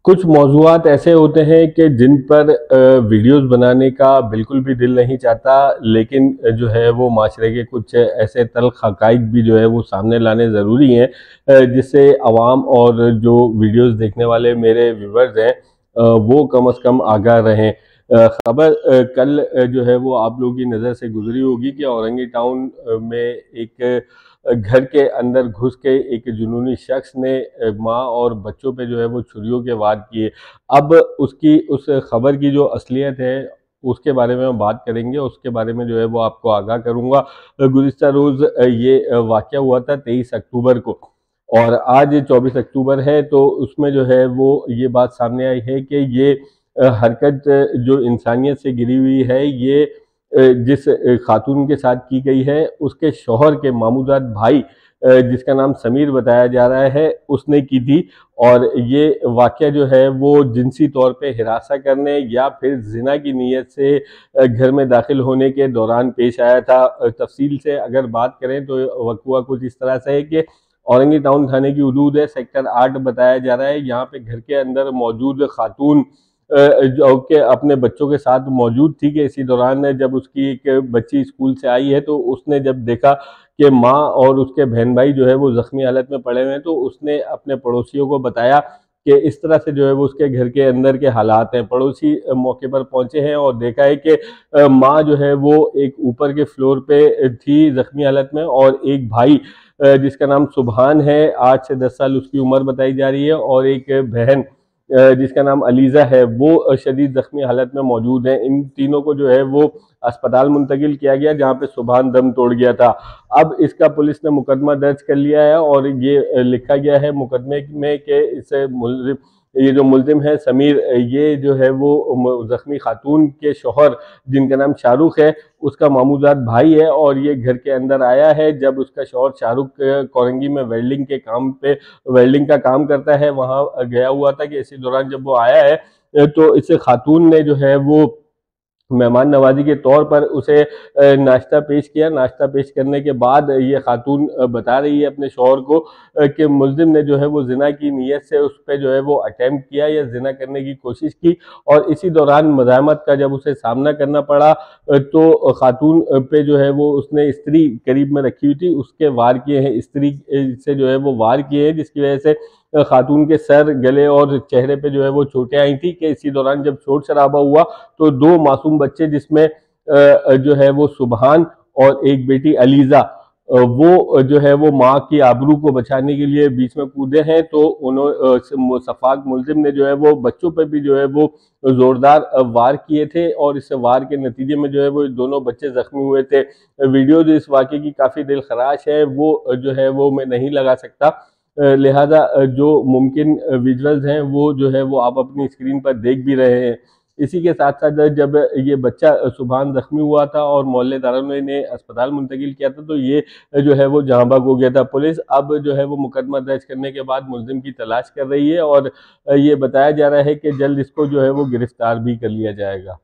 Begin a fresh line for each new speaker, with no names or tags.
कुछ मौज़ूआत ऐसे होते हैं कि जिन पर वीडियोज़ बनाने का बिल्कुल भी दिल नहीं चाहता, लेकिन जो है वो माशरे के कुछ ऐसे तल्ख़ हक़ाइक़ भी जो है वो सामने लाने ज़रूरी हैं, जिससे आवाम और जो वीडियोज़ देखने वाले मेरे व्यूअर्स हैं वो कम अज़ कम आगाह रहें। ख़बर कल जो है वो आप लोगों की नज़र से गुज़री होगी कि औरंगी टाउन में एक घर के अंदर घुस के एक जुनूनी शख्स ने माँ और बच्चों पे जो है वो छुरियों के वार किए। अब उसकी उस खबर की जो असलियत है उसके बारे में हम बात करेंगे, उसके बारे में जो है वो आपको आगाह करूँगा। गुज़िश्ता रोज़ ये वाक़या हुआ था 23 अक्टूबर को, और आज 24 अक्टूबर है, तो उसमें जो है वो ये बात सामने आई है कि ये हरकत जो इंसानियत से घिरी हुई है, ये जिस खातून के साथ की गई है उसके शौहर के मामूजात भाई, जिसका नाम समीर बताया जा रहा है, उसने की थी। और ये वाक़या जो है वो जिनसी तौर पे हिरासा करने या फिर ज़िना की नीयत से घर में दाखिल होने के दौरान पेश आया था। तफ़सील से अगर बात करें तो वक़ुआ कुछ इस तरह से है कि औरंगी टाउन थाने की हदूद है, सेक्टर 8 बताया जा रहा है। यहाँ पे घर के अंदर मौजूद खातून जो कि अपने बच्चों के साथ मौजूद थी, कि इसी दौरान जब उसकी एक बच्ची स्कूल से आई है तो उसने जब देखा कि माँ और उसके बहन भाई जो है वो ज़ख्मी हालत में पड़े हुए हैं, तो उसने अपने पड़ोसियों को बताया कि इस तरह से जो है वो उसके घर के अंदर के हालात हैं। पड़ोसी मौके पर पहुंचे हैं और देखा है कि माँ जो है वो एक ऊपर के फ्लोर पे थी ज़ख्मी हालत में, और एक भाई जिसका नाम सुबहान है, 8 से 10 साल उसकी उम्र बताई जा रही है, और एक बहन जिसका नाम अलीज़ा है, वो शदीद ज़ख्मी हालत में मौजूद हैं। इन तीनों को जो है वो अस्पताल मुंतकिल किया गया, जहाँ पे सुबहान दम तोड़ गया था। अब इसका पुलिस ने मुकदमा दर्ज कर लिया है, और ये लिखा गया है मुकदमे में कि इसे ये जो मुल्जिम है समीर, ये जो है वो ज़ख्मी खातून के शौहर जिनका नाम शाहरुख है, उसका मामूजात भाई है, और ये घर के अंदर आया है जब उसका शौहर शाहरुख कोरंगी में वेल्डिंग का काम करता है, वहाँ गया हुआ था, कि इसी दौरान जब वो आया है तो इस खातून ने जो है वो मेहमान नवाजी के तौर पर उसे नाश्ता पेश किया। नाश्ता पेश करने के बाद ये खातून बता रही है अपने शौहर को कि मुल्जिम ने जो है वो जिना की नीयत से उस पर जो है वो अटेम्प्ट किया या जिना करने की कोशिश की, और इसी दौरान मज़ाहमत का जब उसे सामना करना पड़ा तो खातून पे जो है वो उसने स्त्री करीब में रखी हुई थी, उसके वार किए हैं, स्त्री से जो है वो वार किए हैं, जिसकी वजह से खातून के सर, गले और चेहरे पे जो है वो चोटें आई थी। कि इसी दौरान जब शोर शराबा हुआ तो दो मासूम बच्चे, जिसमें जो है वो सुबहान और एक बेटी अलीज़ा, वो जो है वो माँ की आबरू को बचाने के लिए बीच में कूदे हैं, तो उन्होंने सफाक मुल्जिम ने जो है वो बच्चों पे भी जो है वो जोरदार वार किए थे, और इस वार के नतीजे में जो है वो दोनों बच्चे जख्मी हुए थे। वीडियो जो इस वाक़े की काफ़ी दिल खराश है, वो जो है वो मैं नहीं लगा सकता, लिहाजा जो मुमकिन विजुअल्स हैं वो जो है वो आप अपनी स्क्रीन पर देख भी रहे हैं। इसी के साथ साथ जब ये बच्चा सुबहान ज़ख्मी हुआ था और मोहल्लेदारों ने अस्पताल मुंतकिल किया था, तो ये जो है वो जहाँ भाग हो गया था। पुलिस अब जो है वो मुकदमा दर्ज करने के बाद मुल्जिम की तलाश कर रही है, और ये बताया जा रहा है कि जल्द इसको जो है वो गिरफ्तार भी कर लिया जाएगा।